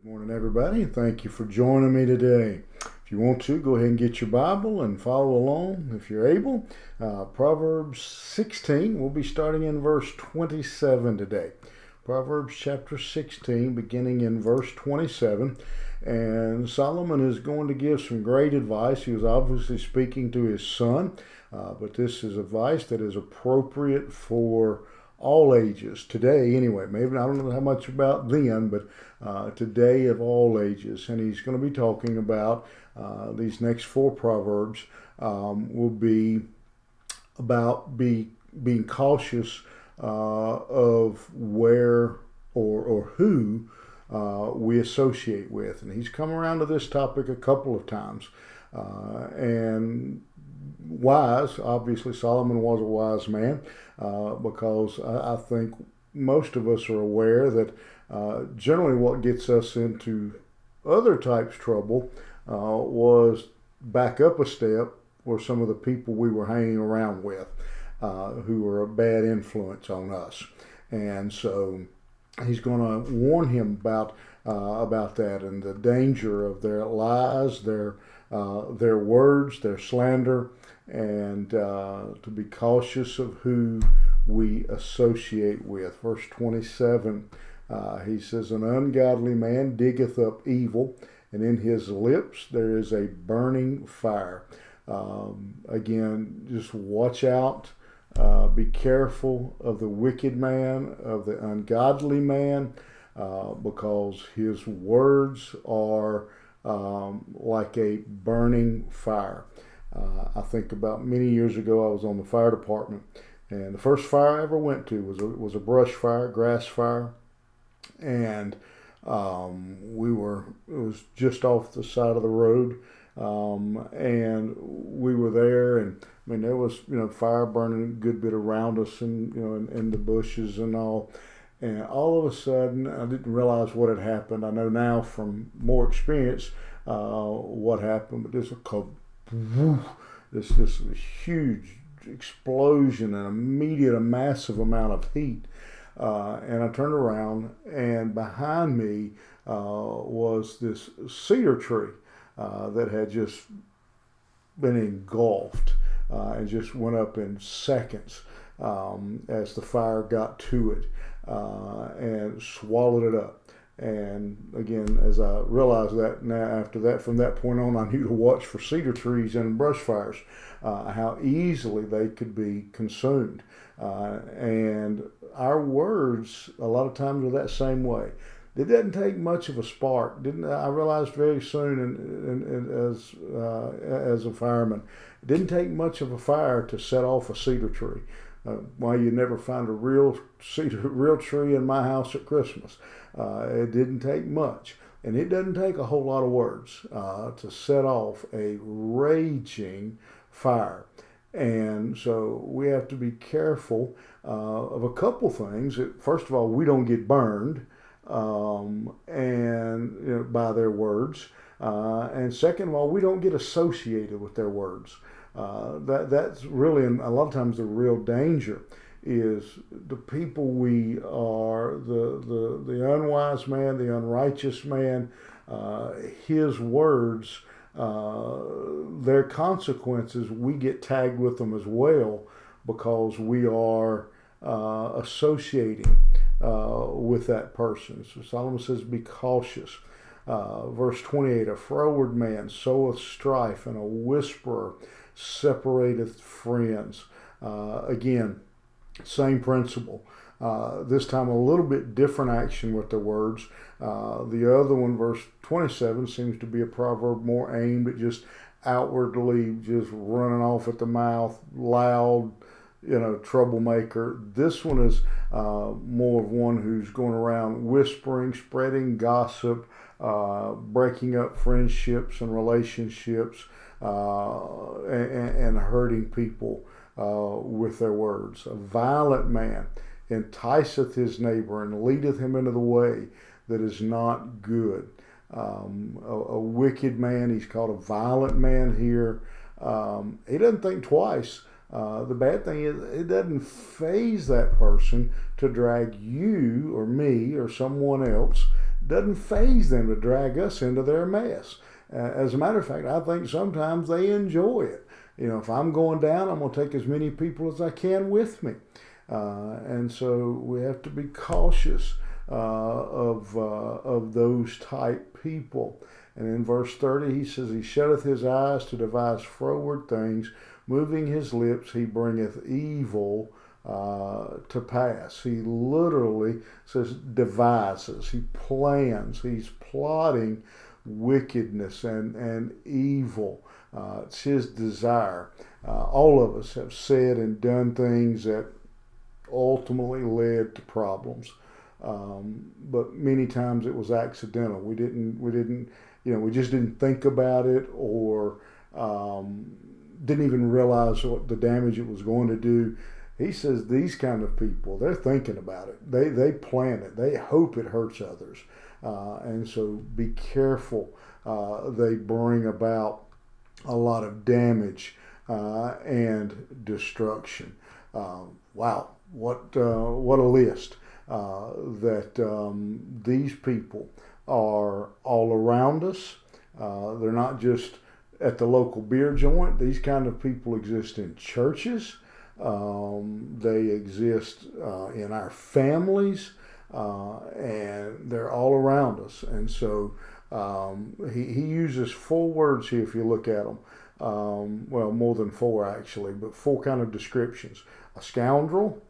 Morning, everybody. Thank you for joining me today. If you want to, go ahead and get your Bible and follow along if you're able. Proverbs 16, we'll be starting in verse 27 today. Proverbs chapter 16, beginning in verse 27. And Solomon is going to give some great advice. He was obviously speaking to his son, but this is advice that is appropriate for all ages today anyway. Maybe I don't know how much about then, but today of all ages. And he's going to be talking about these next four proverbs will be about being cautious of where or who we associate with. And he's come around to this topic a couple of times. And wise, obviously Solomon was a wise man, because I think most of us are aware that generally what gets us into other types of trouble was back up a step were some of the people we were hanging around with who were a bad influence on us. And so he's going to warn him about that and the danger of their lies, their words, their slander, and to be cautious of who we associate with. Verse 27, he says, "An ungodly man diggeth up evil, and in his lips there is a burning fire." Again, just watch out. Be careful of the wicked man, of the ungodly man, because his words are like a burning fire. I think about many years ago, I was on the fire department, and the first fire I ever went to was a brush fire, grass fire, and it was just off the side of the road, and we were there, and I mean there was fire burning a good bit around us, and in the bushes and all. And all of a sudden, I didn't realize what had happened. I know now from more experience what happened, but this huge explosion and a massive amount of heat. And I turned around, and behind me was this cedar tree that had just been engulfed and just went up in seconds as the fire got to it and swallowed it up. And again, as I realized that now, after that, from that point on, I knew to watch for cedar trees and brush fires, how easily they could be consumed. And our words, a lot of times, are that same way. It doesn't take much of a spark. I realized very soon, as a fireman, it didn't take much of a fire to set off a cedar tree. Why you never find a real tree in my house at Christmas. It didn't take much, and it doesn't take a whole lot of words to set off a raging fire. And so we have to be careful of a couple things. First of all, we don't get burned, and by their words, and second of all, we don't get associated with their words. That's really, and a lot of times, the real danger is the people we are, the unwise man, the unrighteous man, his words, their consequences, we get tagged with them as well because we are associating with that person. So Solomon says, be cautious. Verse 28, a froward man soweth strife, and a whisperer separateth friends. Again, same principle. This time a little bit different action with the words. The other one, verse 27, seems to be a proverb more aimed at just outwardly just running off at the mouth, loud, troublemaker. This one is more of one who's going around whispering, spreading gossip, breaking up friendships and relationships, and hurting people with their words. A violent man enticeth his neighbor and leadeth him into the way that is not good. A wicked man, he's called a violent man here. He doesn't think twice. The bad thing is it doesn't faze that person to drag you or me or someone else doesn't faze them to drag us into their mess. As a matter of fact, I think sometimes they enjoy it. If I'm going down, I'm going to take as many people as I can with me. And so we have to be cautious of those type people. And in verse 30, he says, he shutteth his eyes to devise froward things, moving his lips, he bringeth evil to pass. He literally says devises, he plans, he's plotting wickedness and evil. It's his desire. All of us have said and done things that ultimately led to problems. But many times it was accidental. We just didn't think about it, or didn't even realize what the damage it was going to do. He says these kind of people, they're thinking about it. They plan it. They hope it hurts others. And so be careful. They bring about a lot of damage and destruction. Wow, what a list. That these people are all around us. They're not just at the local beer joint. These kind of people exist in churches. They exist in our families, and they're all around us. And so he uses 4 words here if you look at them. Well, more than 4 actually, but 4 kind of descriptions. A scoundrel,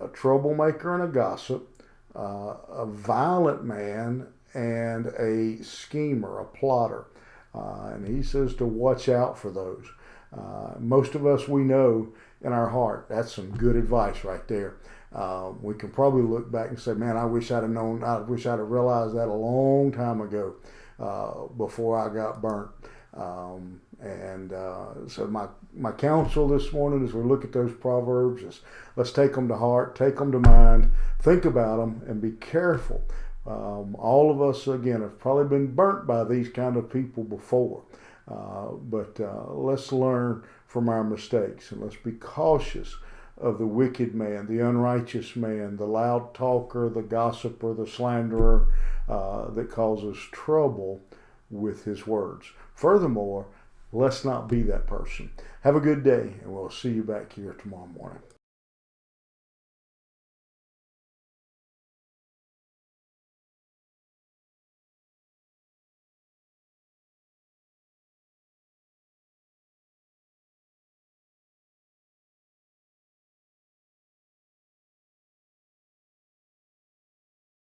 a troublemaker and a gossip, a violent man, and a schemer, a plotter. And he says to watch out for those. Most of us, we know in our heart, that's some good advice right there. We can probably look back and say, man, I wish I'd have realized that a long time ago before I got burnt. So my counsel this morning as we look at those Proverbs is let's take them to heart, take them to mind, think about them, and be careful. All of us, again, have probably been burnt by these kind of people before. But let's learn from our mistakes, and let's be cautious of the wicked man, the unrighteous man, the loud talker, the gossiper, the slanderer that causes trouble with his words. Furthermore, let's not be that person. Have a good day, and we'll see you back here tomorrow morning.